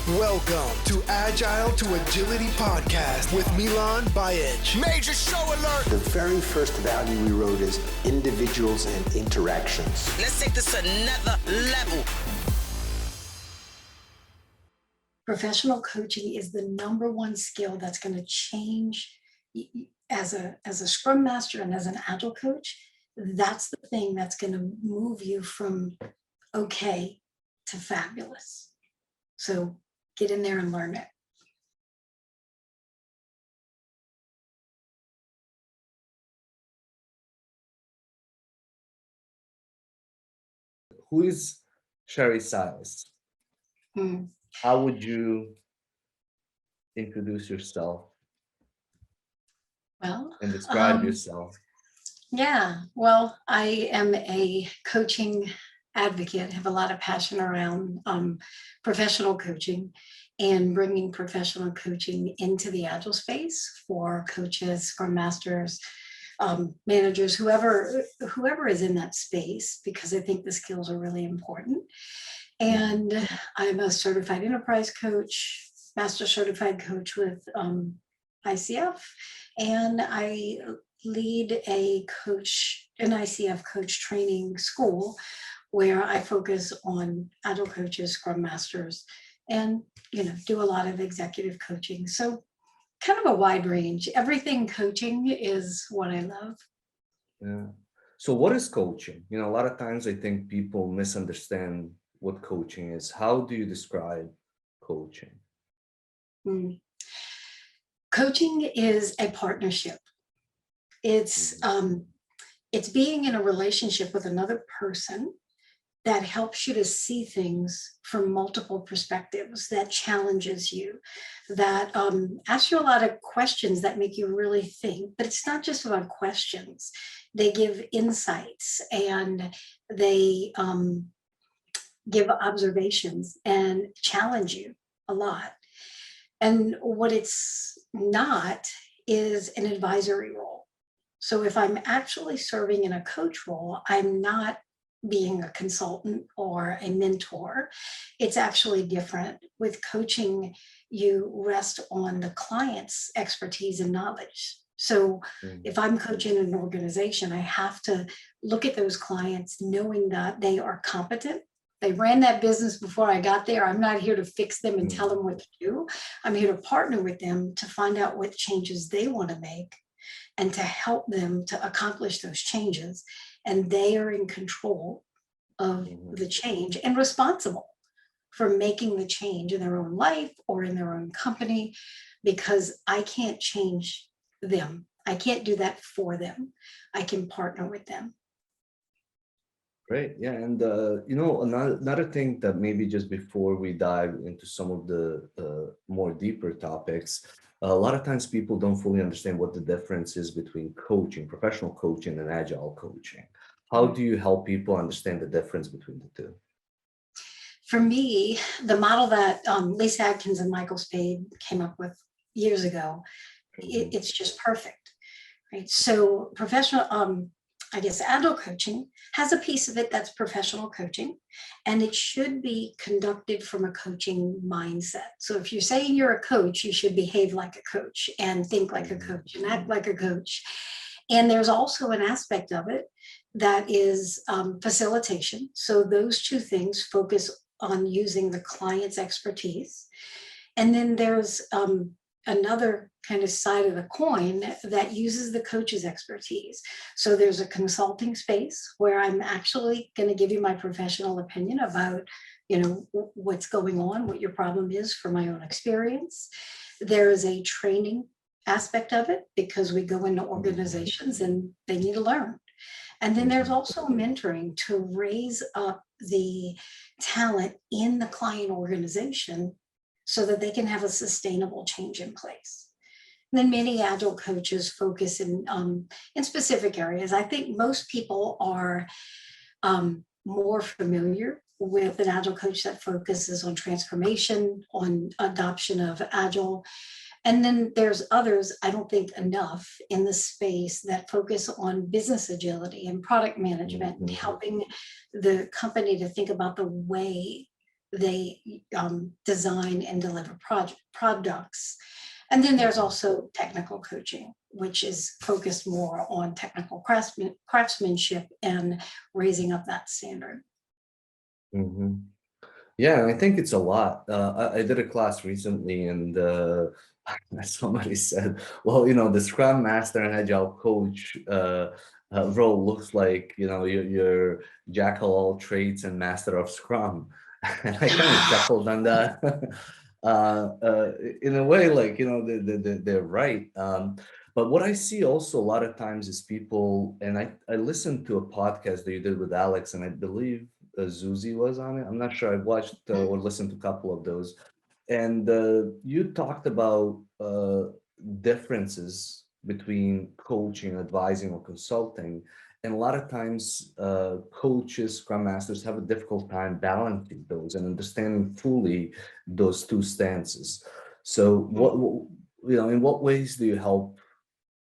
Welcome to Agile to Agility podcast with Miljan, Bajic. Major show alert! The very first value we wrote is individuals and interactions. Let's take this another level. Professional coaching is the number one skill that's going to change as a Scrum Master and as an Agile coach. That's the thing that's going to move you from okay to fabulous. So get in there and learn it. Who is Cherie Silas? How would you introduce yourself Well, and describe yourself? Yeah, well, I am a coaching advocate, have a lot of passion around professional coaching and bringing professional coaching into the Agile space for coaches, Scrum Masters, managers, whoever is in that space, because I think the skills are really important. And I'm a certified enterprise coach, master certified coach with ICF, and I lead an ICF coach training school where I focus on Agile coaches, Scrum Masters, and do a lot of executive coaching. So kind of a wide range. Everything coaching is what I love. Yeah. So what is coaching? A lot of times I think people misunderstand what coaching is. How do you describe coaching? Coaching is a partnership. It's being in a relationship with another person that helps you to see things from multiple perspectives, that challenges you, that asks you a lot of questions that make you really think. But it's not just about questions. They give insights and they give observations and challenge you a lot. And what it's not is an advisory role. So if I'm actually serving in a coach role, I'm not being a consultant or a mentor. It's actually different. With coaching, you rest on the client's expertise and knowledge. So if I'm coaching an organization, I have to look at those clients knowing that they are competent. They ran that business before I got there. I'm not here to fix them and tell them what to do. I'm here to partner with them to find out what changes they want to make and to help them to accomplish those changes. And they are in control of the change and responsible for making the change in their own life or in their own company, because I can't change them. I can't do that for them. I can partner with them. Great. Yeah. And, another thing that maybe just before we dive into some of the more deeper topics, a lot of times people don't fully understand what the difference is between coaching, professional coaching and Agile coaching. How do you help people understand the difference between the two? For me, the model that Lisa Adkins and Michael Spade came up with years ago, it's just perfect, right? So professional, Agile coaching has a piece of it that's professional coaching, and it should be conducted from a coaching mindset. So if you're saying you're a coach, you should behave like a coach and think like a coach and act like a coach. And there's also an aspect of it that is facilitation. So those two things focus on using the client's expertise. And then there's another kind of side of the coin that uses the coach's expertise. So there's a consulting space where I'm actually going to give you my professional opinion about, what's going on, what your problem is from my own experience. There is a training aspect of it because we go into organizations and they need to learn. And then there's also mentoring to raise up the talent in the client organization so that they can have a sustainable change in place. And then many Agile coaches focus in specific areas. I think most people are more familiar with an Agile coach that focuses on transformation, on adoption of Agile. And then there's others, I don't think enough in the space that focus on business agility and product management and helping the company to think about the way they design and deliver products. And then there's also technical coaching, which is focused more on technical craftsmanship and raising up that standard. Mm-hmm. Yeah, I think it's a lot. I did a class recently, and somebody said, "Well, the Scrum Master and Agile Coach role looks like you're jack of all trades and master of Scrum," and I kind of chuckled on that. In a way, like they're right. But what I see also a lot of times is people, and I listened to a podcast that you did with Alex, and I believe Zuzi was on it. I'm not sure. I watched or listened to a couple of those, and you talked about differences between coaching, advising, or consulting. And a lot of times, coaches, scrum masters have a difficult time balancing those and understanding fully those two stances. So, in what ways do you help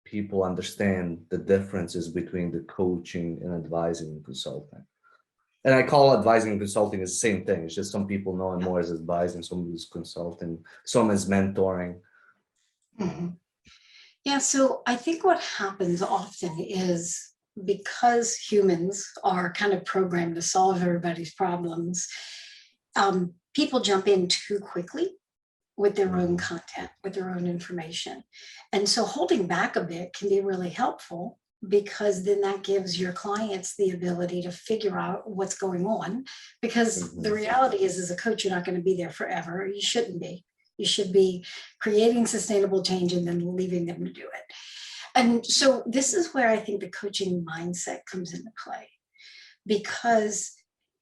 people understand the differences between the coaching and advising and consulting? And I call advising and consulting is the same thing. It's just some people know it more as advising, some as consulting, some as mentoring. Mhm. Yeah, so I think what happens often is because humans are kind of programmed to solve everybody's problems, people jump in too quickly with their own content, with their own information. And so holding back a bit can be really helpful, because then that gives your clients the ability to figure out what's going on. Because the reality is, as a coach, you're not going to be there forever. You shouldn't be. You should be creating sustainable change and then leaving them to do it. And so this is where I think the coaching mindset comes into play, because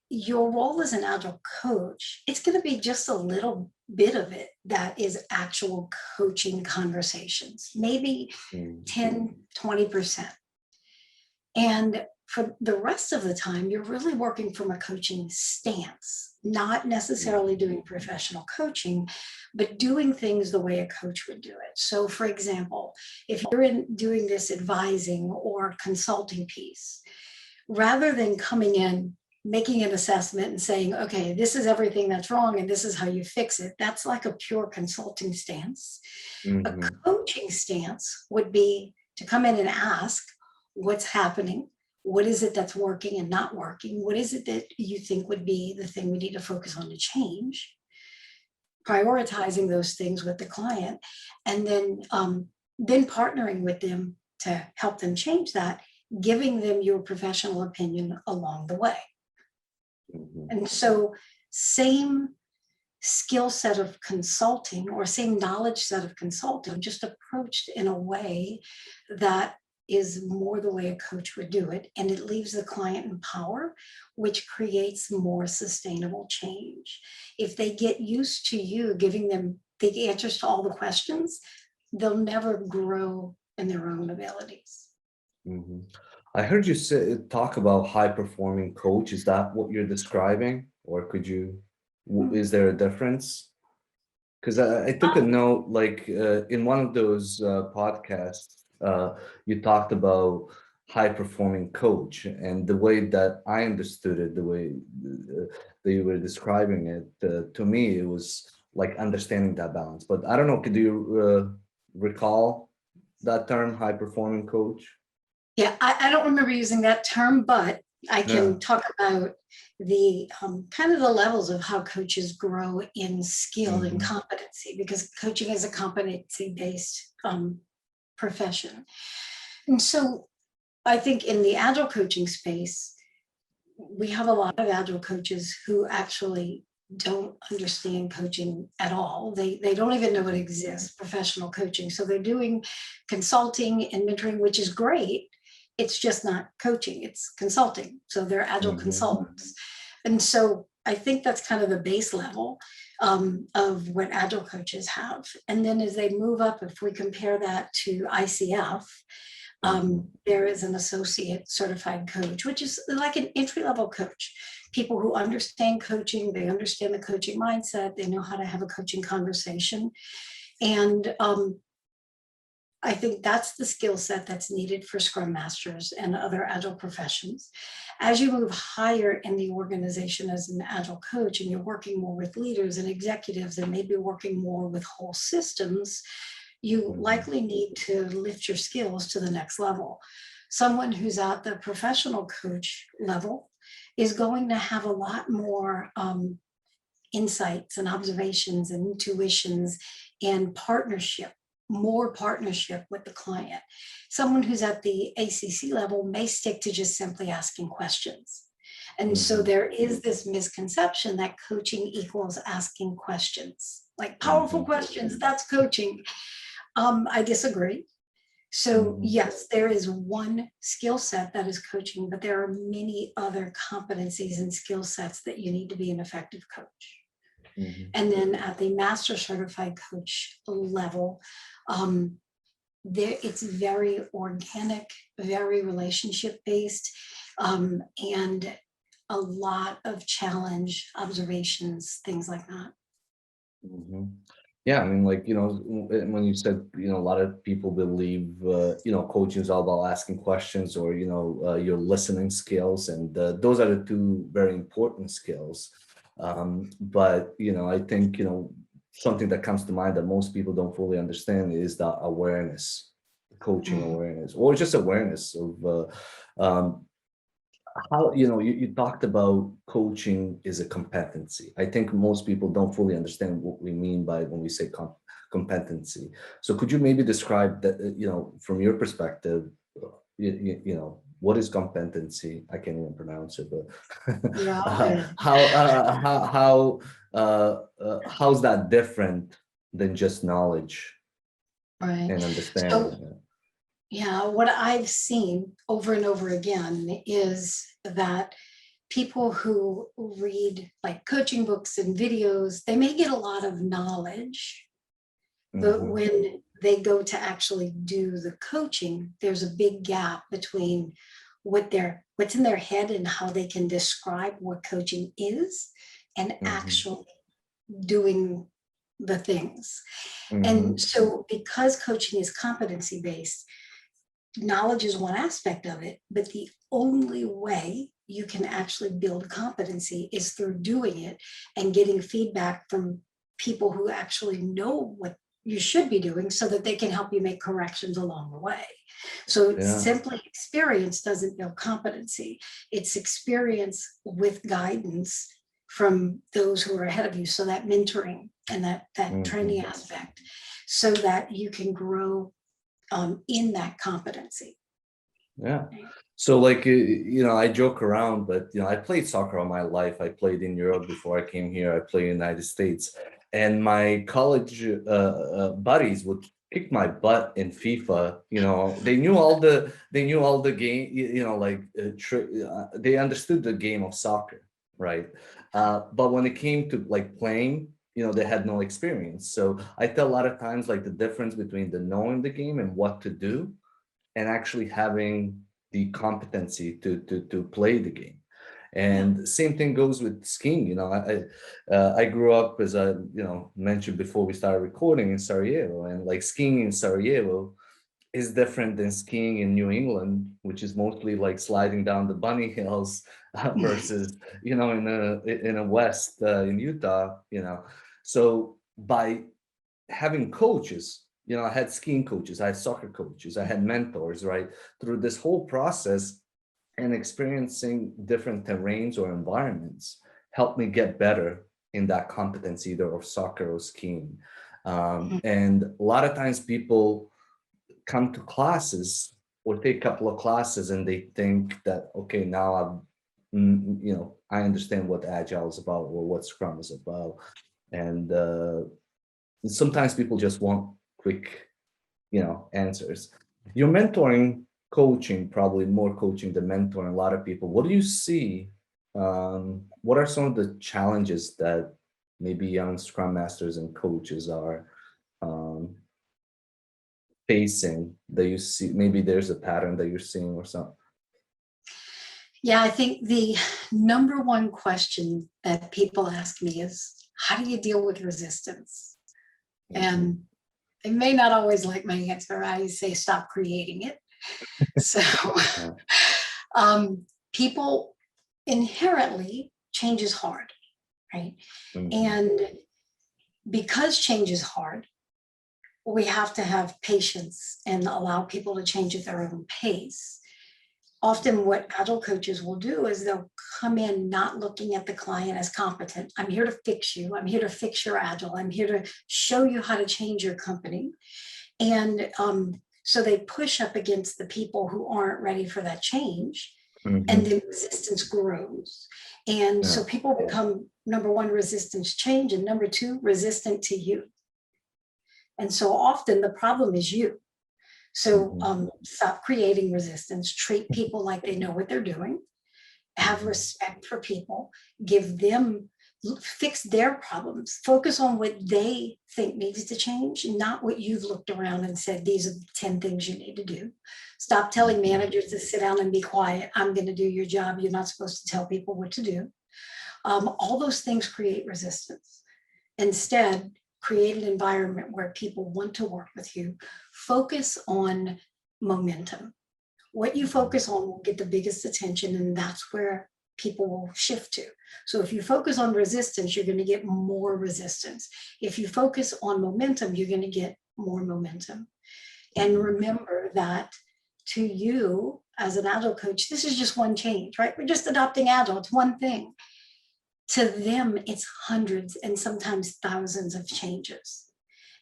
your role as an Agile coach, it's going to be just a little bit of it that is actual coaching conversations, maybe 10, 20%. And for the rest of the time, you're really working from a coaching stance, not necessarily doing professional coaching, but doing things the way a coach would do it. So for example, if you're doing this advising or consulting piece, rather than coming in, making an assessment and saying, okay, this is everything that's wrong and this is how you fix it, that's like a pure consulting stance. A coaching stance would be to come in and ask, what's happening? What is it that's working and not working? What is it that you think would be the thing we need to focus on to change? Prioritizing those things with the client, and then partnering with them to help them change that, giving them your professional opinion along the way. And so same skill set of consulting, or same knowledge set of consulting, just approached in a way that is more the way a coach would do it. And it leaves the client in power, which creates more sustainable change. If they get used to you giving them the answers to all the questions, they'll never grow in their own abilities. I heard you talk about high-performing coach. Is that what you're describing? Or could you, is there a difference? Because I took a note, like in one of those podcasts, you talked about high-performing coach, and the way that I understood it, the way that you were describing it, to me, it was like understanding that balance. But I don't know, could you recall that term, high-performing coach? Yeah, I don't remember using that term, but I can talk about the kind of the levels of how coaches grow in skill and competency, because coaching is a competency-based profession. And so I think in the Agile coaching space, we have a lot of Agile coaches who actually don't understand coaching at all. They don't even know it exists, professional coaching. So they're doing consulting and mentoring, which is great. It's just not coaching, it's consulting. So they're Agile consultants. And so I think that's kind of the base level of what Agile coaches have. And then as they move up, if we compare that to ICF, there is an associate certified coach, which is like an entry-level coach. People who understand coaching, they understand the coaching mindset, they know how to have a coaching conversation. And I think that's the skill set that's needed for Scrum Masters and other Agile professions. As you move higher in the organization as an Agile coach and you're working more with leaders and executives and maybe working more with whole systems, you likely need to lift your skills to the next level. Someone who's at the professional coach level is going to have a lot more insights and observations and intuitions and partnership, more partnership with the client. Someone who's at the ACC level may stick to just simply asking questions. And so there is this misconception that coaching equals asking questions, like powerful questions, that's coaching. I disagree. So yes, there is one skill set that is coaching, but there are many other competencies and skill sets that you need to be an effective coach. And then at the master certified coach level, it's very organic, very relationship based, and a lot of challenge, observations, things like that. Yeah, I mean, like, when you said, a lot of people believe, coaching is all about asking questions or, your listening skills. And those are the two very important skills. But, I think, something that comes to mind that most people don't fully understand is the awareness, coaching awareness, or just awareness of how, you talked about coaching is a competency. I think most people don't fully understand what we mean by when we say competency. So could you maybe describe that, from your perspective, what is competency? I can't even pronounce it, but how's that different than just knowledge and understanding? So, yeah, what I've seen over and over again is that people who read like coaching books and videos, they may get a lot of knowledge, but when they go to actually do the coaching, there's a big gap between what's in their head and how they can describe what coaching is and actually doing the things. And so because coaching is competency based, knowledge is one aspect of it, but the only way you can actually build competency is through doing it and getting feedback from people who actually know what you should be doing so that they can help you make corrections along the way. So simply experience doesn't build competency. It's experience with guidance from those who are ahead of you. So that mentoring and that training aspect so that you can grow in that competency. Yeah. So like, I joke around, but, I played soccer all my life. I played in Europe before I came here. I played in the United States. And my college buddies would kick my butt in FIFA. They knew all the game, they understood the game of soccer, right? But when it came to like playing, they had no experience. So I tell a lot of times like the difference between the knowing the game and what to do and actually having the competency to play the game. And same thing goes with skiing. I grew up, as I mentioned before we started recording, in Sarajevo, and like skiing in Sarajevo is different than skiing in New England, which is mostly like sliding down the bunny hills versus in a west in Utah. So by having coaches, I had skiing coaches, I had soccer coaches, I had mentors, right? Through this whole process and experiencing different terrains or environments helped me get better in that competence, either of soccer or skiing. And a lot of times people come to classes or take a couple of classes and they think that, okay, now I understand what Agile is about or what Scrum is about. And sometimes people just want quick, answers. You're mentoring, coaching, probably more coaching than mentoring a lot of people. What do you see? What are some of the challenges that maybe young Scrum Masters and coaches are facing that you see? Maybe there's a pattern that you're seeing or something. Yeah, I think the number one question that people ask me is, how do you deal with resistance? And They may not always like my answer. I say stop creating it. So people inherently, change is hard, right? And because change is hard, we have to have patience and allow people to change at their own pace. Often what Agile coaches will do is they'll come in not looking at the client as competent. I'm here to fix you. I'm here to fix your Agile. I'm here to show you how to change your company. And so they push up against the people who aren't ready for that change. And then resistance grows. And so people become, number one, resistance change, and number two, resistant to you. And so often the problem is you. So stop creating resistance, treat people like they know what they're doing, have respect for people, give them, fix their problems, focus on what they think needs to change, not what you've looked around and said, these are the 10 things you need to do. Stop telling managers to sit down and be quiet. I'm going to do your job. You're not supposed to tell people what to do. All those things create resistance. Instead, create an environment where people want to work with you. Focus on momentum. What you focus on will get the biggest attention, and that's where people will shift to. So if you focus on resistance, you're going to get more resistance. If you focus on momentum, you're going to get more momentum. And remember that to you as an Agile coach, this is just one change, right? We're just adopting Agile. It's one thing. To them, it's hundreds and sometimes thousands of changes.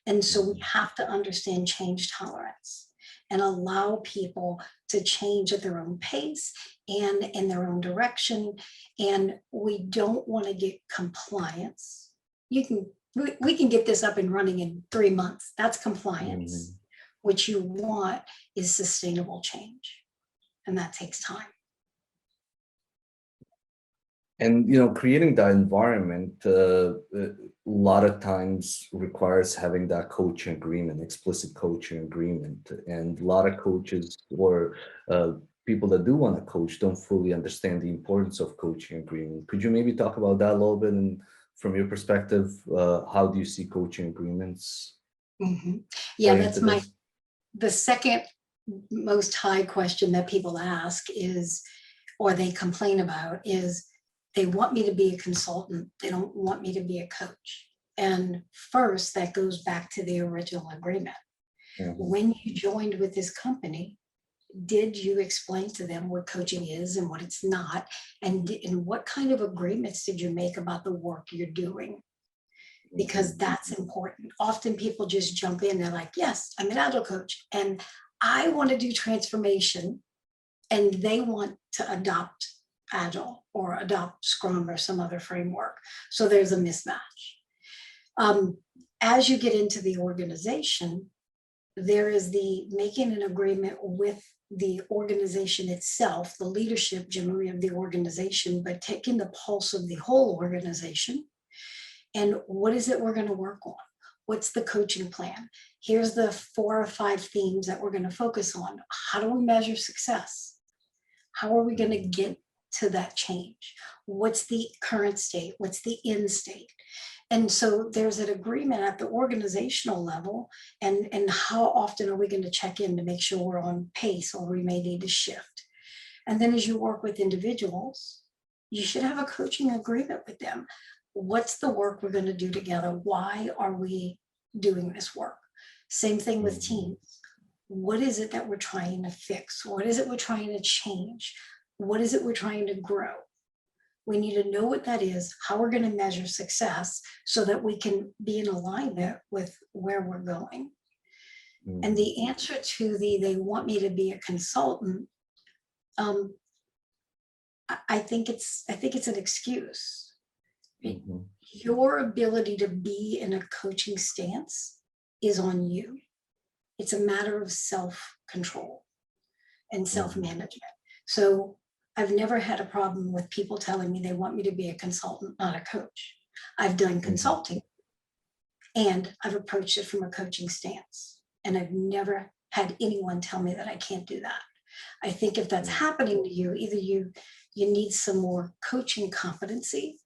And so we have to understand change tolerance and allow people to change at their own pace and in their own direction. And we don't want to get compliance. We can get this up and running in 3 months. That's compliance. What you want is sustainable change. And that takes time. And creating that environment a lot of times requires having that coaching agreement, explicit coaching agreement. And a lot of coaches or people that do want to coach don't fully understand the importance of coaching agreement. Could you maybe talk about that a little bit? And from your perspective, how do you see coaching agreements? Yeah, that's the second most high question that people ask is, or they complain about, is they want me to be a consultant. They don't want me to be a coach. And first, that goes back to the original agreement. When you joined with this company, did you explain to them what coaching is and what it's not? And what kind of agreements did you make about the work you're doing? Because that's important. Often people just jump in. They're like, yes, I'm an Agile coach and I want to do transformation. And they want to adopt Agile or adopt Scrum or some other framework. So there's a mismatch. As you get into the organization, there is the making an agreement with the organization itself, the leadership generally of the organization, but taking the pulse of the whole organization. And what is it we're going to work on? What's the coaching plan? Here's the 4 or 5 themes that we're going to focus on. How do we measure success? How are we going to get to that change? What's the current state? What's the end state? And so there's an agreement at the organizational level, and how often are we going to check in to make sure we're on pace, or we may need to shift. And then as you work with individuals, you should have a coaching agreement with them. What's the work we're going to do together? Why are we doing this work? Same thing with teams. What is it that we're trying to fix? What is it we're trying to change? What is it we're trying to grow? We need to know what that is, how we're going to measure success so that we can be in alignment with where we're going. And the answer to they want me to be a consultant, I think it's an excuse. Your ability to be in a coaching stance is on you. It's a matter of self-control and self-management. So I've never had a problem with people telling me they want me to be a consultant, not a coach. I've done consulting and I've approached it from a coaching stance. And I've never had anyone tell me that I can't do that. I think if that's happening to you, either you need some more coaching competency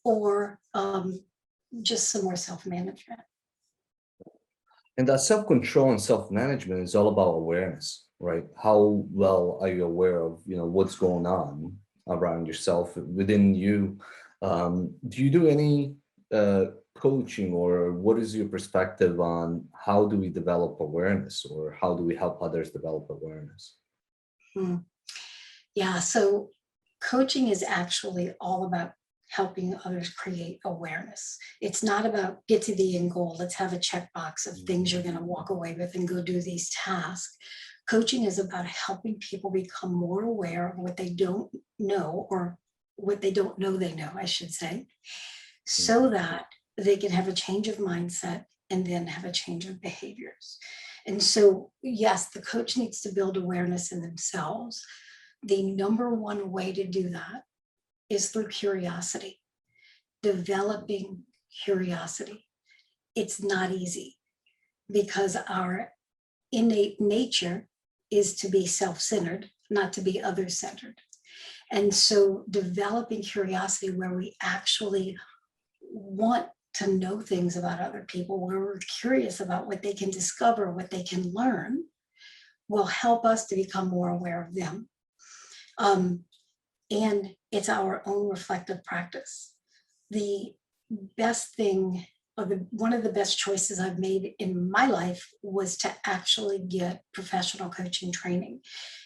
or just some more self-management. And that self-control and self-management is all about awareness, right? How well are you aware of, what's going on around yourself, within you? Do you do any coaching, or what is your perspective on how do we develop awareness, or how do we help others develop awareness? Yeah, so coaching is actually all about helping others create awareness. It's not about get to the end goal. Let's have a checkbox of things you're going to walk away with and go do these tasks. Coaching is about helping people become more aware of what they don't know, or what they don't know they know, I should say, so that they can have a change of mindset and then have a change of behaviors. And so, yes, the coach needs to build awareness in themselves. The number one way to do that is through curiosity, developing curiosity. It's not easy because our innate nature is to be self-centered, not to be other-centered. And so developing curiosity where we actually want to know things about other people, where we're curious about what they can discover, what they can learn, will help us to become more aware of them. And it's our own reflective practice. The best thing, or one of the best choices I've made in my life was to actually get professional coaching training.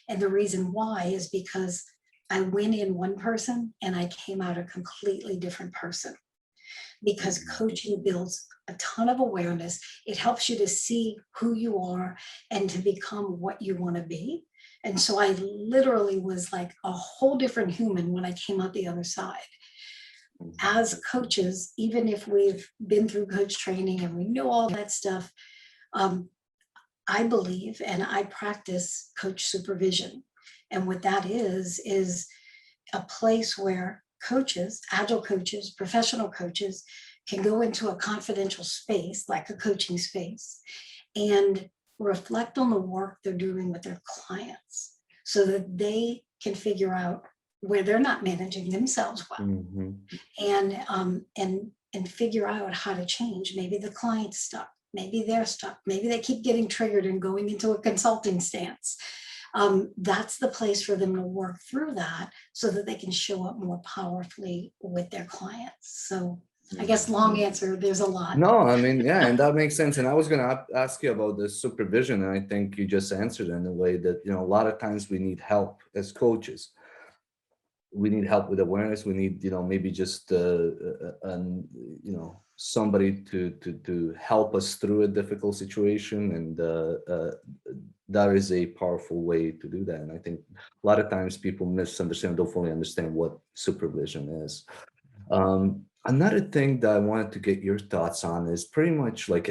And the reason why is because I went in one person and I came out a completely different person. Because coaching builds a ton of awareness. It helps you to see who you are and to become what you want to be. And so I literally was like a whole different human when I came out the other side. As coaches, even if we've been through coach training and we know all that stuff, I believe and I practice coach supervision. And what that is a place where coaches, agile coaches, professional coaches can go into a confidential space, like a coaching space, and reflect on the work they're doing with their clients so that they can figure out where they're not managing themselves well, and figure out how to change. Maybe the client's stuck, maybe they're stuck, maybe they keep getting triggered and going into a consulting stance. That's the place for them to work through that so that they can show up more powerfully with their clients. So I guess long answer, there's a lot. No, I mean, yeah, and that makes sense. And I was going to ask you about the supervision, and I think you just answered in a way that, a lot of times we need help as coaches. We need help with awareness. We need, maybe just, somebody to help us through a difficult situation. And that is a powerful way to do that. And I think a lot of times people misunderstand, don't fully understand what supervision is. Another thing that I wanted to get your thoughts on is pretty much like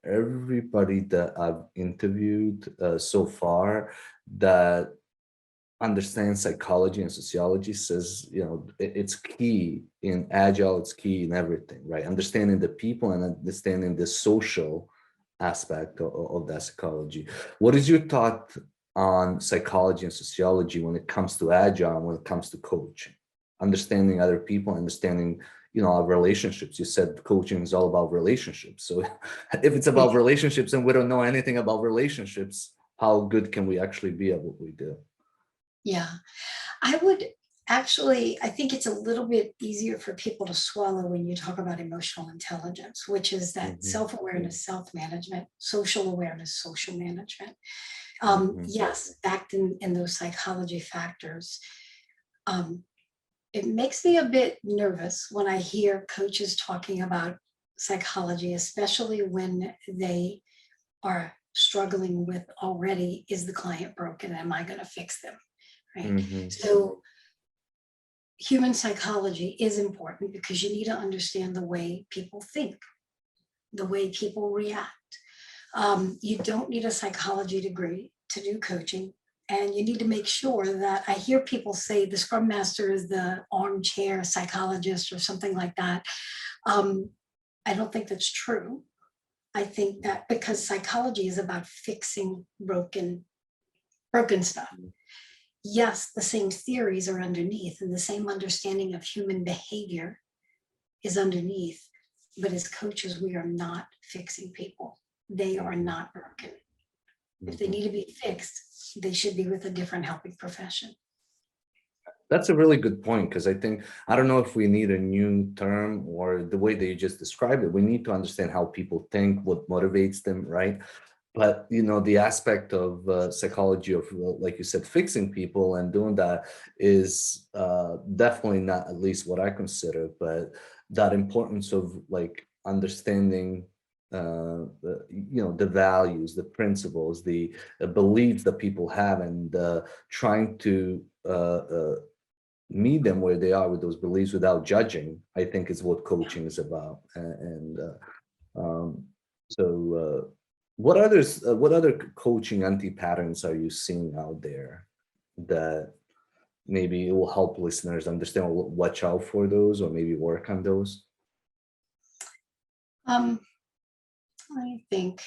everybody that I've interviewed so far that understands psychology and sociology says, it's key in Agile, it's key in everything, right? Understanding the people and understanding the social aspect of that psychology. What is your thought on psychology and sociology when it comes to Agile and when it comes to coaching? Understanding other people, understanding, our relationships. You said coaching is all about relationships. So if it's about relationships and we don't know anything about relationships, how good can we actually be at what we do? Yeah, I think it's a little bit easier for people to swallow when you talk about emotional intelligence, which is that self-awareness, self-management, social awareness, social management. Yes, backed in those psychology factors. It makes me a bit nervous when I hear coaches talking about psychology, especially when they are struggling with already, is the client broken? Am I going to fix them? Right. So human psychology is important because you need to understand the way people think, the way people react. You don't need a psychology degree to do coaching. And you need to make sure that, I hear people say the Scrum Master is the armchair psychologist or something like that. I don't think that's true. I think that because psychology is about fixing broken stuff. Yes, the same theories are underneath and the same understanding of human behavior is underneath, but as coaches, we are not fixing people. they are not broken. If they need to be fixed, they should be with a different helping profession. That's a really good point, because I don't know if we need a new term or the way that you just described it. We need to understand how people think, what motivates them, right? But the aspect of psychology of, like you said, fixing people and doing that is definitely not at least what I consider, but that importance of like understanding the values, the principles, the beliefs that people have, and trying to meet them where they are with those beliefs without judging, I think is what coaching is about. So what other coaching anti-patterns are you seeing out there that maybe it will help listeners understand, watch out for those, or maybe work on those? I think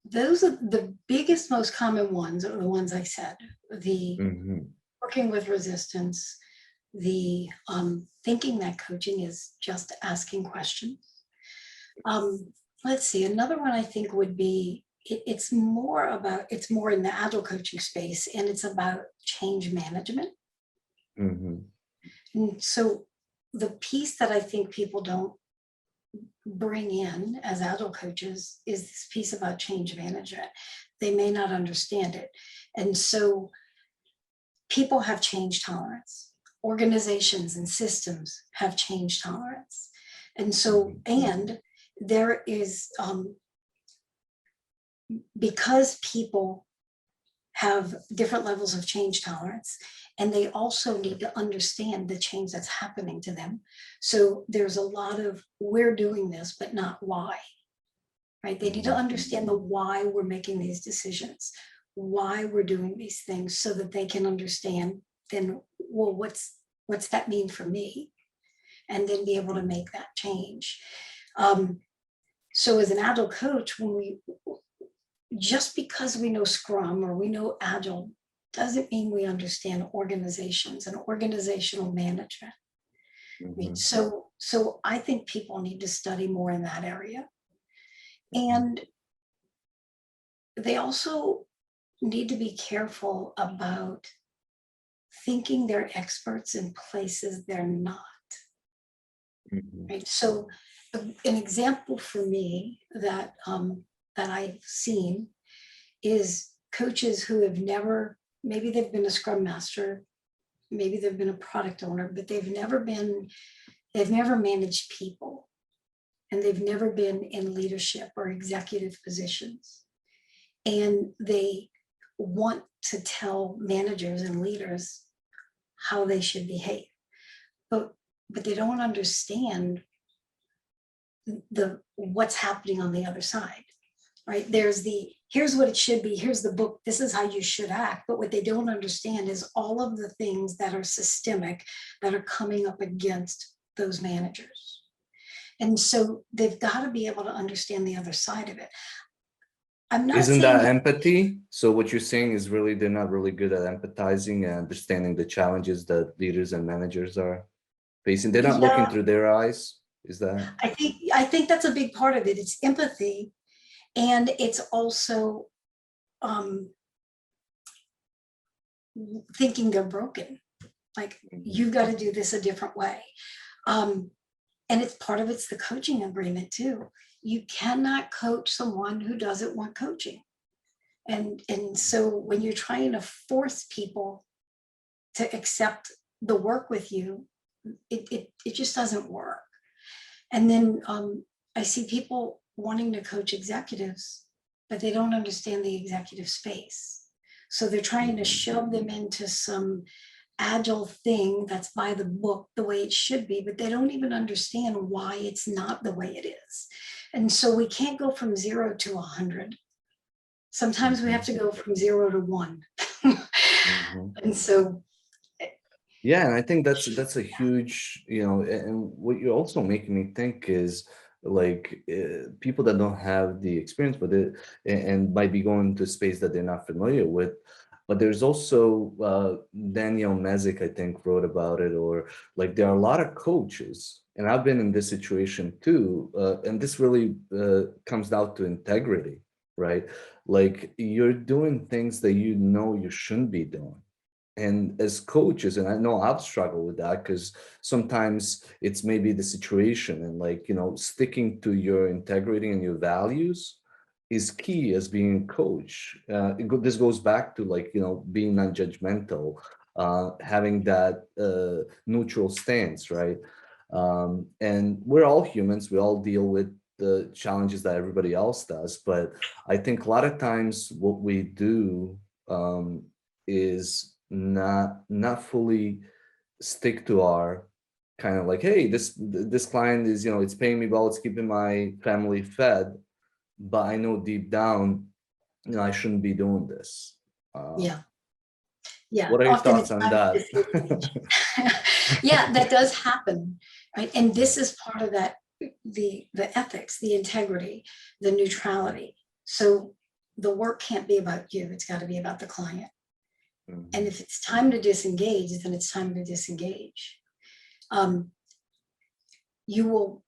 those are the biggest, most common ones are the ones I said. The working with resistance, the thinking that coaching is just asking questions. Let's see, another one I think would be, it's more in the Agile coaching space, and it's about change management. And so the piece that I think people don't bring in as Agile coaches is this piece about change management. They may not understand it. And so people have change tolerance. Organizations and systems have change tolerance. And so, and there is, because people have different levels of change tolerance, and they also need to understand the change that's happening to them. So there's a lot of, we're doing this, but not why, right? They need to understand the why we're making these decisions, why we're doing these things, so that they can understand then, well, what's that mean for me? And then be able to make that change. So as an Agile coach, just because we know Scrum or we know Agile doesn't mean we understand organizations and organizational management. So I think people need to study more in that area. And they also need to be careful about thinking they're experts in places they're not. Right? So an example for me that I've seen is coaches who have never, maybe they've been a Scrum Master, maybe they've been a product owner, but they've never managed people, and they've never been in leadership or executive positions. And they want to tell managers and leaders how they should behave, but they don't understand what's happening on the other side, right? There's here's what it should be, here's the book, this is how you should act. But what they don't understand is all of the things that are systemic that are coming up against those managers. And so they've got to be able to understand the other side of it. I'm not Isn't saying that empathy? So what you're saying is really they're not really good at empathizing and understanding the challenges that leaders and managers are facing. They're not looking through their eyes. Is that? I think that's a big part of it. It's empathy, and it's also thinking they're broken. Like, you've got to do this a different way. And it's part of it's the coaching agreement too. You cannot coach someone who doesn't want coaching. And so when you're trying to force people to accept the work with you, it just doesn't work. And then I see people wanting to coach executives, but they don't understand the executive space. So they're trying to shove them into some Agile thing that's by the book, the way it should be, but they don't even understand why it's not the way it is. And so we can't go from 0 to 100. Sometimes we have to go from 0 to 1. And so, yeah, and I think that's a huge, and what you're also making me think is like people that don't have the experience with it and might be going to a space that they're not familiar with. But there's also Daniel Mezick, I think, wrote about it, or like there are a lot of coaches, and I've been in this situation too, and this really comes down to integrity, right? Like you're doing things that you know you shouldn't be doing. And as coaches, and I know I've struggled with that because sometimes it's maybe the situation, and like, you know, sticking to your integrity and your values is key as being a coach. This goes back to like, you know, being non-judgmental, having that neutral stance, right? And we're all humans. We all deal with the challenges that everybody else does. But I think a lot of times what we do is not fully stick to our kind of like, hey, this client is, you know, it's paying me well, it's keeping my family fed, but I know deep down, you know, I shouldn't be doing this. Yeah. Yeah. What are your Often thoughts it's on time that? to disengage. Yeah, that does happen. Right. And this is part of that, the ethics, the integrity, the neutrality. So the work can't be about you. It's got to be about the client. And if it's time to disengage, then it's time to disengage. You will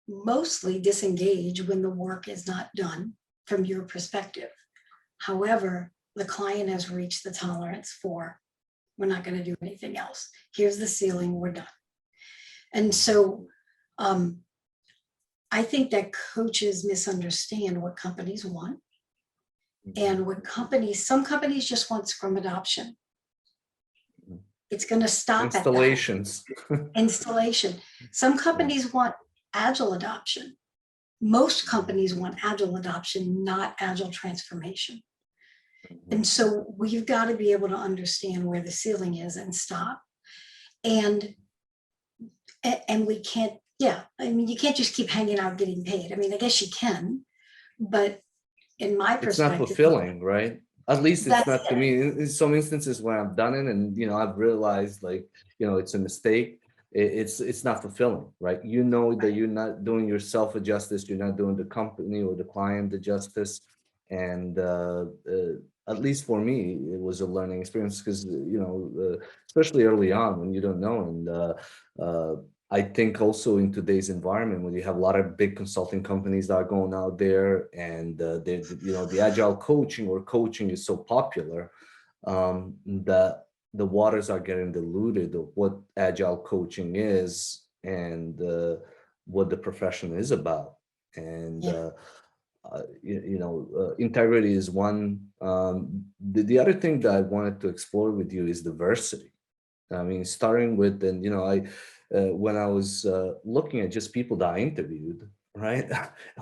mostly disengage when the work is not done from your perspective. However, the client has reached the tolerance for, we're not going to do anything else. Here's the ceiling, we're done. And so I think that coaches misunderstand what companies want. And what some companies just want Scrum adoption. It's going to stop Installations. at that. Installation. Some companies want Agile adoption. Most companies want Agile adoption, not Agile transformation. And so we've got to be able to understand where the ceiling is and stop. And we can't, I mean, you can't just keep hanging out getting paid. I mean, I guess you can, but in my perspective, it's not fulfilling, right? At least it's not to it. me. In some instances where I've done it, and you know, I've realized like, you know, it's a mistake. It's not fulfilling, right? You know that you're not doing yourself a justice. You're not doing the company or the client the justice. And at least for me, it was a learning experience because you know, especially early on when you don't know. And I think also in today's environment, when you have a lot of big consulting companies that are going out there, and you know, the agile coaching or coaching is so popular that the waters are getting diluted of what agile coaching is and what the profession is about. And integrity is one. The other thing that I wanted to explore with you is diversity. I mean, starting with, and you know, when I was looking at just people that I interviewed, right?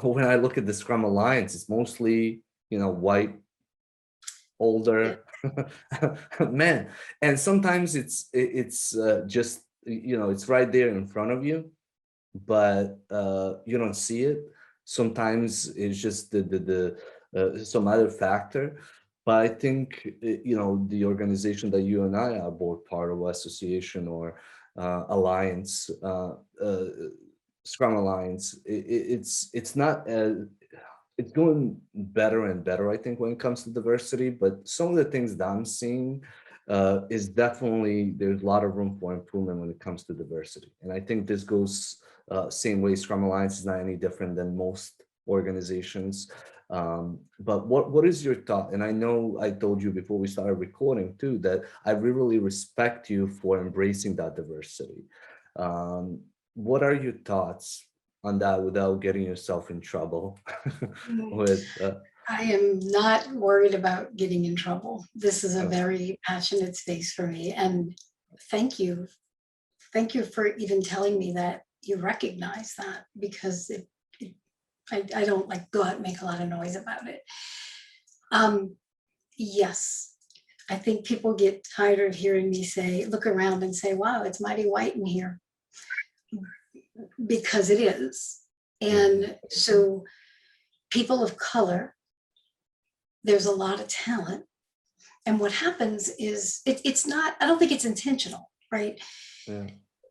When I look at the Scrum Alliance, it's mostly, you know, white, older men, and sometimes it's just, you know, it's right there in front of you, but you don't see it. Sometimes it's just the some other factor. But I think, you know, the organization that you and I are both part of, association or alliance, Scrum Alliance, it's not it's doing better and better, I think, when it comes to diversity. But some of the things that I'm seeing is definitely, there's a lot of room for improvement when it comes to diversity. And I think this goes same way. Scrum Alliance is not any different than most organizations. But what is your thought? And I know I told you before we started recording too, that I really respect you for embracing that diversity. What are your thoughts on that without getting yourself in trouble with I am not worried about getting in trouble. This is a very passionate space for me. And thank you. Thank you for even telling me that you recognize that, because I don't like go out and make a lot of noise about it. Yes, I think people get tired of hearing me look around and say, wow, it's mighty white in here, because it is. And so people of color, there's a lot of talent. And what happens is it's not, I don't think it's intentional, right? Yeah.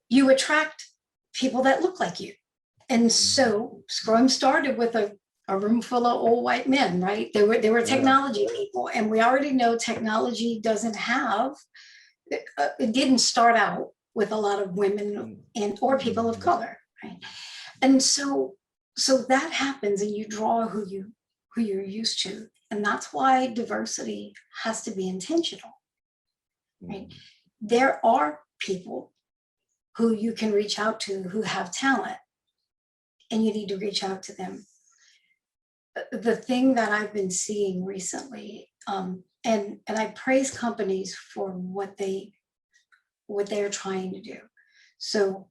You attract people that look like you. And so Scrum started with a a room full of old white men, right? They were Yeah. technology people, and we already know technology doesn't have, it didn't start out with a lot of women and or people of color, right? And so that happens, and you draw who you're used to, and that's why diversity has to be intentional, right? There are people who you can reach out to who have talent, and you need to reach out to them. The thing that I've been seeing recently, and I praise companies for what they're trying to do. So,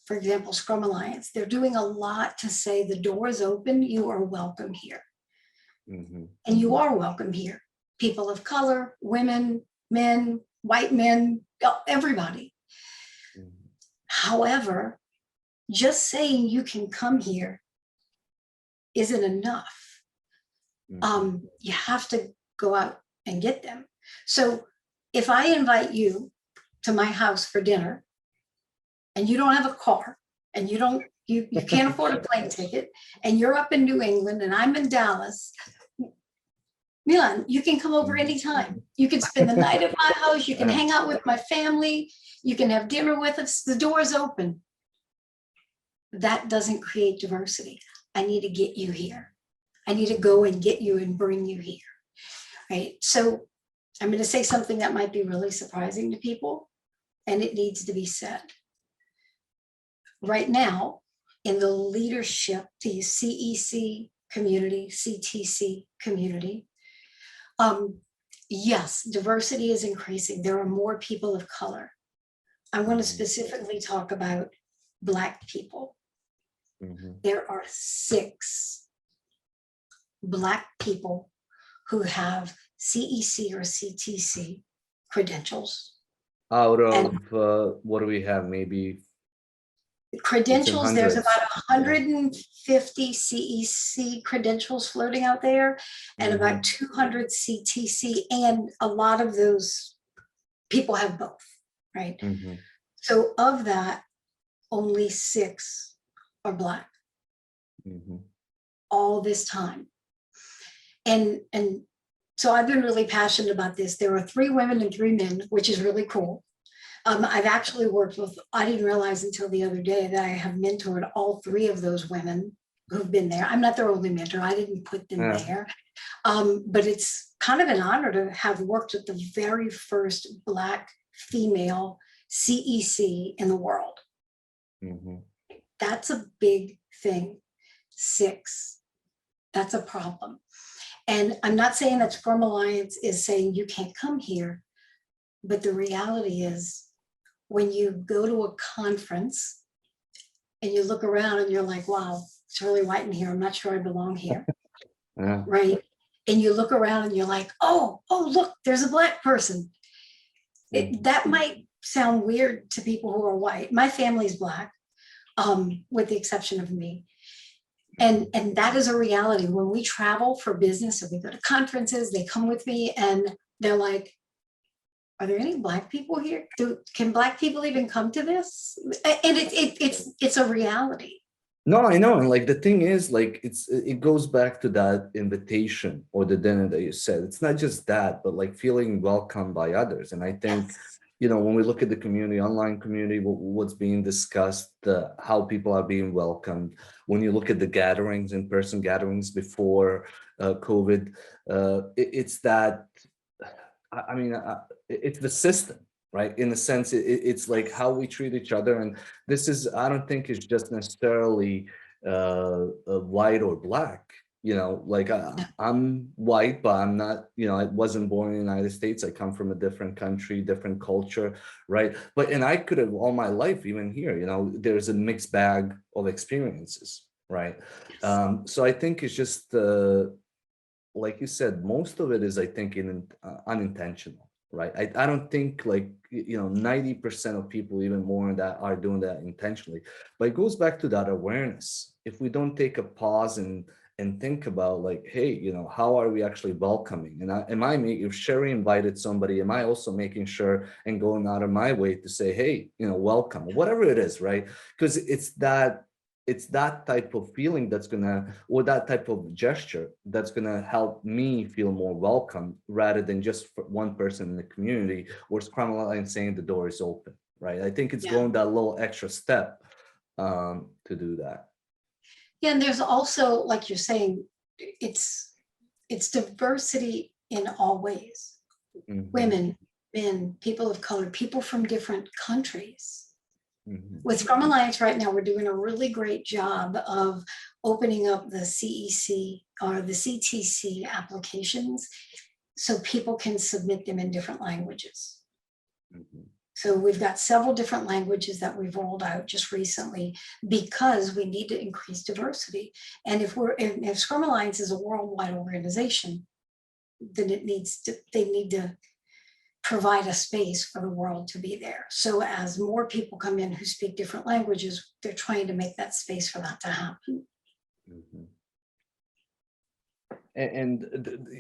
for example, Scrum Alliance, they're doing a lot to say the door is open, you are welcome here. And you are welcome here. People of color, women, men, white men, everybody. However, just saying you can come here isn't enough. You have to go out and get them. So if I invite you to my house for dinner and you don't have a car and you can't afford a plane ticket and you're up in New England and I'm in Dallas, Miljan, you can come over anytime. You can spend the night at my house. You can hang out with my family. You can have dinner with us. The door's open. That doesn't create diversity. I need to get you here. I need to go and get you and bring you here, right? So I'm going to say something that might be really surprising to people, and it needs to be said. Right now, in the leadership, the CEC community, CTC community, yes, diversity is increasing. There are more people of color. I want to specifically talk about Black people. There are 6 Black people who have CEC or CTC credentials. Out of what do we have? Maybe credentials, there's about 150 CEC credentials floating out there, and about 200 CTC, and a lot of those people have both, right? So of that, only 6 are Black all this time. And so I've been really passionate about this. There are 3 women and 3 men, which is really cool. I've actually worked with, I didn't realize until the other day that I have mentored all 3 of those women who've been there. I'm not their only mentor. I didn't put them there. But it's kind of an honor to have worked with the very first Black female CEC in the world. That's a big thing. 6, that's a problem. And I'm not saying that Scrum Alliance is saying you can't come here, but the reality is when you go to a conference and you look around and you're like, wow, it's really white in here. I'm not sure I belong here, right? And you look around and you're like, oh, look, there's a Black person. That might sound weird to people who are white. My family's Black, with the exception of me. And that is a reality. When we travel for business and we go to conferences, they come with me and they're like, are there any Black people here? Can Black people even come to this? And it's a reality. No, I know. And like the thing is, like it goes back to that invitation or the dinner that you said. It's not just that, but like feeling welcomed by others. And I think, when we look at the community, online community, what's being discussed, how people are being welcomed. When you look at the gatherings, in-person gatherings before COVID, it's that, it's the system, right? In a sense, it's like how we treat each other. And this is, I don't think it's just necessarily white or Black. Like I'm white, but I'm not, I wasn't born in the United States. I come from a different country, different culture, right? And I could have all my life, even here, there's a mixed bag of experiences, right? So I think it's just, like you said, most of it is, I think, unintentional, right? I don't think 90% of people, even more than that, are doing that intentionally. But it goes back to that awareness. If we don't take a pause and think about hey, how are we actually welcoming? And if Cherie invited somebody, am I also making sure and going out of my way to say, hey, welcome, whatever it is, right? Because it's that it's that type of feeling that's gonna, or that type of gesture that's gonna help me feel more welcome, rather than just for one person in the community or Scrum Alliance saying the door is open, right? I think it's Yeah. going that little extra step to do that. Yeah, and there's also, like you're saying, it's diversity in all ways. Mhm. Women, men, people of color, people from different countries. Mhm. With Scrum Alliance right now, we're doing a really great job of opening up the CEC or the CTC applications so people can submit them in different languages. Mhm. So we've got several different languages that we've rolled out just recently because we need to increase diversity. And if Scrum Alliance is a worldwide organization, then they need to provide a space for the world to be there. So as more people come in who speak different languages, they're trying to make that space for that to happen. Mhm. And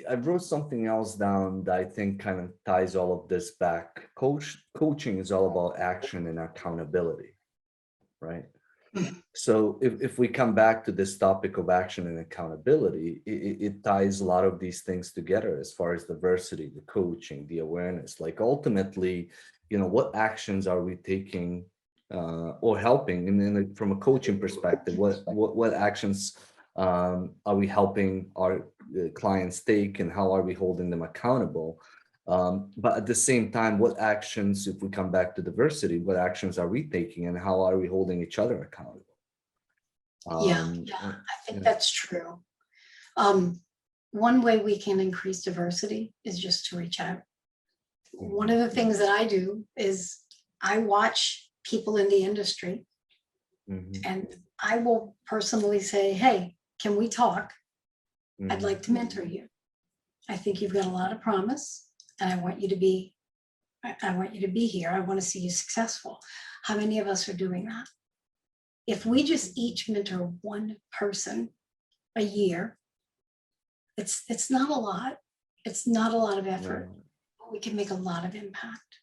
I wrote something else down that I think kind of ties all of this back. Coaching is all about action and accountability, right? So if we come back to this topic of action and accountability, it ties a lot of these things together as far as diversity, the coaching, the awareness. Like ultimately, what actions are we taking or helping? And then from a coaching perspective, what actions are we helping our clients take, and how are we holding them accountable? But at the same time, what actions, if we come back to diversity, what actions are we taking, and how are we holding each other accountable? Yeah, I think that's true. One way we can increase diversity is just to reach out. One of the things that I do is I watch people in the industry, Mhm. and I will personally say, hey, can we talk? I'd Mhm. like to mentor you. I think you've got a lot of promise, and I want you to be here. I want to see you successful. How many of us are doing that? If we just each mentor one person a year, it's not a lot. It's not a lot of effort, but we can make a lot of impact.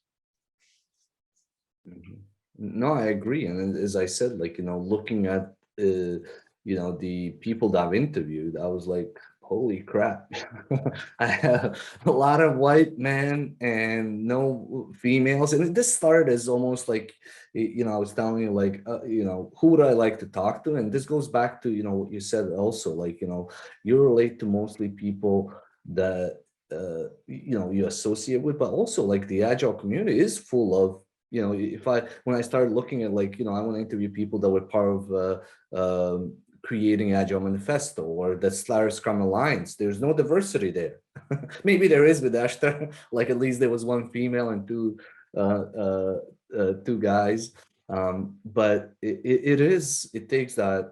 Mhm. No, I agree. And as I said, like, looking at, the people that I've interviewed, I was like, holy crap. I have a lot of white men and no females. And this started as almost like, I was telling you, like, who would I like to talk to? And this goes back to, what you said also, like, you relate to mostly people that, you associate with, but also like the Agile community is full of, when I started looking at, like, I want to interview people that were part of creating Agile Manifesto or the Scrum Alliance, there's no diversity there. Maybe there is with Ashtar, like at least there was one female and two guys. But it takes that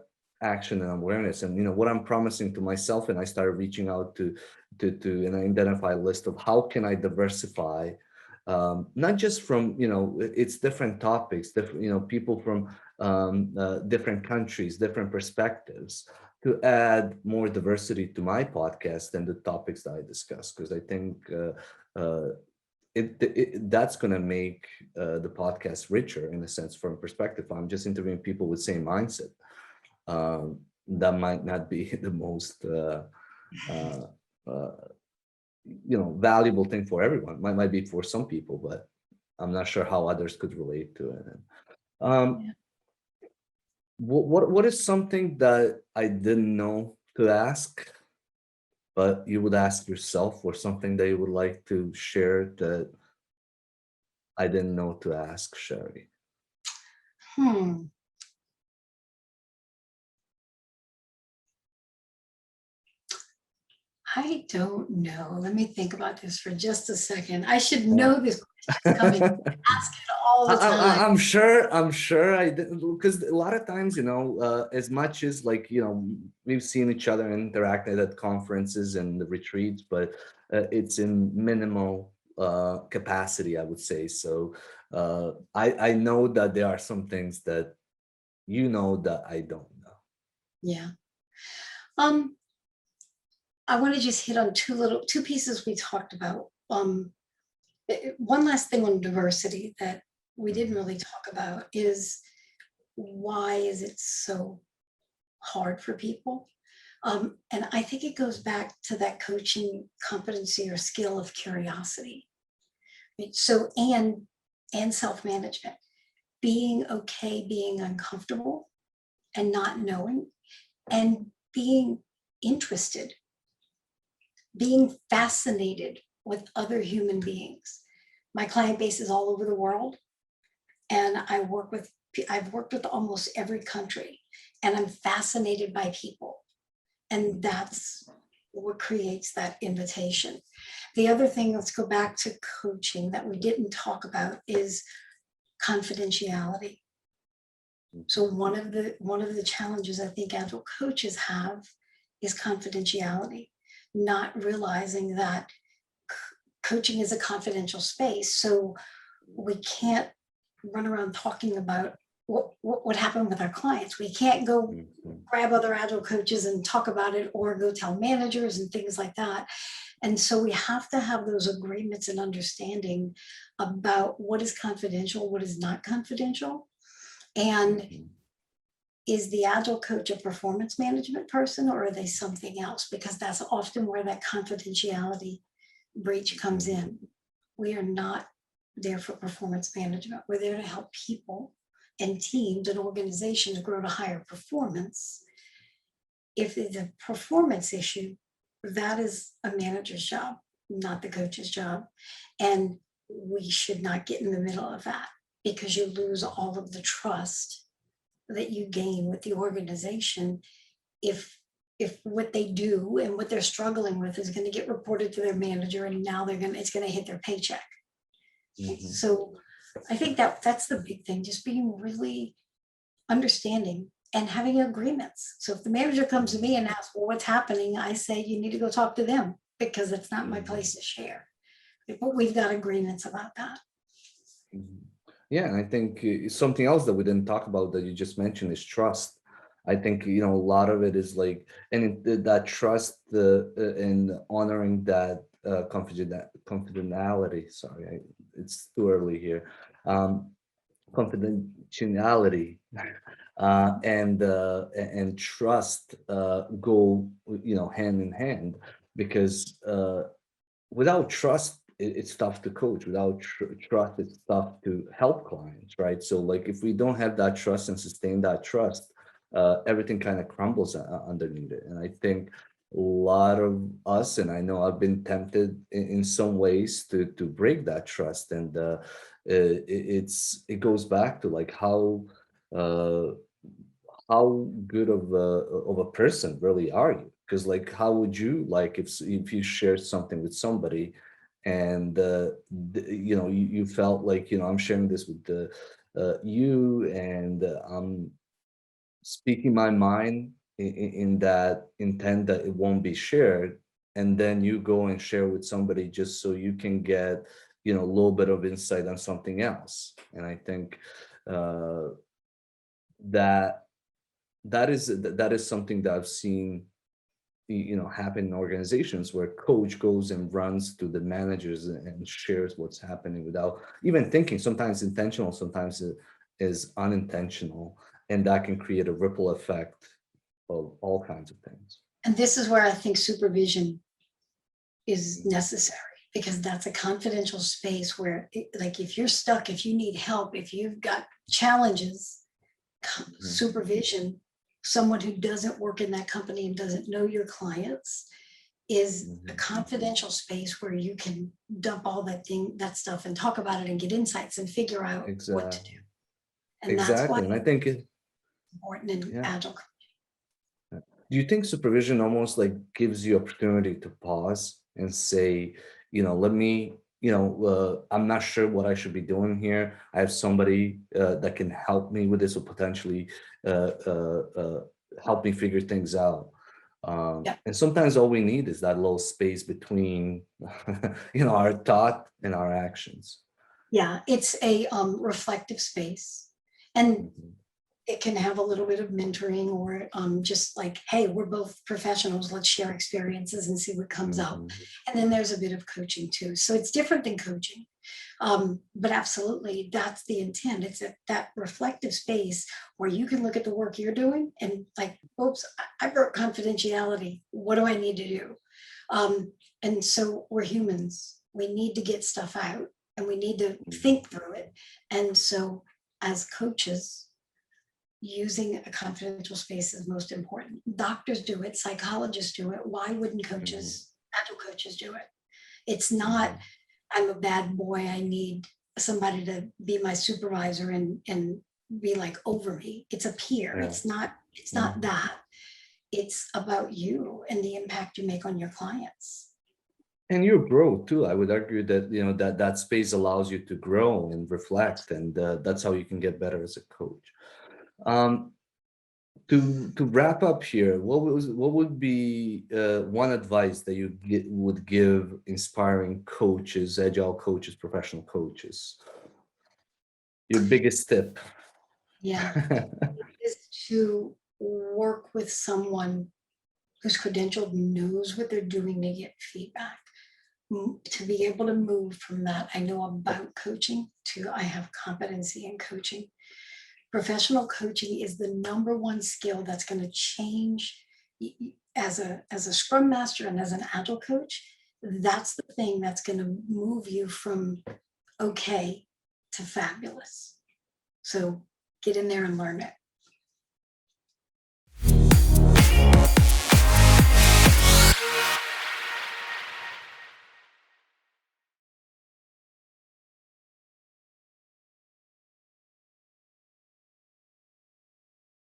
action and awareness. And what I'm promising to myself, and I started reaching out to and I identify a list of how can I diversify, not just from, it's different topics, different, people from different countries, different perspectives, to add more diversity to my podcast and the topics that I discuss, because I think that's going to make the podcast richer in a sense. From perspective, I'm just interviewing people with same mindset. That might not be the most valuable thing for everyone. Might be for some people, but I'm not sure how others could relate to it. What is something that I didn't know to ask, but you would ask yourself, or something that you would like to share that I didn't know to ask, Cherie? I don't know. Let me think about this for just a second. I should know this question coming. Ask it all the time. I'm sure I did, because a lot of times, as much as, like, we've seen each other and interacted at conferences and the retreats, but it's in minimal capacity, I would say. So I know that there are some things that that I don't know. Yeah. I want to just hit on two pieces we talked about. One last thing on diversity that we didn't really talk about is, why is it so hard for people. And I think it goes back to that coaching competency or skill of curiosity. Right? So, and self-management, being okay, being uncomfortable and not knowing, and being interested, being fascinated with other human beings. My client base is all over the world, and I've worked with almost every country, and I'm fascinated by people. And that's what creates that invitation. The other thing, let's go back to coaching that we didn't talk about, is confidentiality. So one of the challenges I think Agile coaches have is confidentiality, not realizing that coaching is a confidential space. So we can't run around talking about what happened with our clients. We can't go grab other Agile coaches and talk about it, or go tell managers and things like that. And so we have to have those agreements and understanding about what is confidential, what is not confidential. And is the Agile coach a performance management person, or are they something else? Because that's often where that confidentiality breach comes in. We are not there for performance management. We're there to help people and teams and organizations grow to higher performance. If it's a performance issue, that is a manager's job, not the coach's job. And we should not get in the middle of that, because you lose all of the trust that you gain with the organization if what they do and what they're struggling with is going to get reported to their manager, and now it's going to hit their paycheck. So I think that's the big thing, just being really understanding and having agreements. So if the manager comes to me and asks, well, what's happening? I say, you need to go talk to them, because it's not my place to share. But we've got agreements about that. Yeah, and I think something else that we didn't talk about that you just mentioned is trust. I think, a lot of it is like, and that trust in honoring that confidentiality. Sorry, it's too early here. Confidentiality and trust go, hand in hand, because without trust, it's tough to coach. Without trust, it's tough to help clients, right? So like, if we don't have that trust and sustain that trust, everything kind of crumbles underneath it. And I think a lot of us, and I know I've been tempted in some ways to break that trust. And it goes back to like how good of a person really are you? Because like, how would you like if you shared something with somebody, and you felt like, I'm sharing this with you, and I'm speaking my mind in that intent that it won't be shared, and then you go and share with somebody just so you can get a little bit of insight on something else. And I think that is something that I've seen happen in organizations, where coach goes and runs to the managers and shares what's happening without even thinking. Sometimes intentional, sometimes it is unintentional, and that can create a ripple effect of all kinds of things. And this is where I think supervision is necessary, because that's a confidential space where, like, if you're stuck, if you need help, if you've got challenges, supervision, someone who doesn't work in that company and doesn't know your clients, is a confidential space where you can dump all that stuff and talk about it and get insights and figure out what to do. And that's why And I think it's important in Agile. Do you think supervision almost like gives you opportunity to pause and say, let me, I'm not sure what I should be doing here. I have somebody that can help me with this, or potentially help me figure things out. And sometimes all we need is that little space between, our thought and our actions. Yeah, it's a reflective space. And it can have a little bit of mentoring, or just like, hey, we're both professionals, let's share experiences and see what comes up. And then there's a bit of coaching too. So it's different than coaching. But absolutely, that's the intent. It's that reflective space where you can look at the work you're doing and like, oops, I broke confidentiality. What do I need to do? And so we're humans. We need to get stuff out and we need to think through it. And so as coaches, using a confidential space is most important. Doctors do it, psychologists do it. Why wouldn't coaches, agile coaches do it? It's not, I'm a bad boy, I need somebody to be my supervisor and be like over me. It's a peer. Yeah. It's not that. It's about you and the impact you make on your clients. And your growth too. I would argue that, you know, that space allows you to grow and reflect, and that's how you can get better as a coach. To wrap up here, what would be one advice that you would give inspiring coaches, agile coaches, professional coaches? Your biggest tip. Yeah, is to work with someone who's credentialed, knows what they're doing to get feedback, to be able to move from that I know about coaching to I have competency in coaching. Professional coaching is the number one skill that's going to change as a Scrum Master and as an Agile coach. That's the thing that's going to move you from okay to fabulous. So get in there and learn it.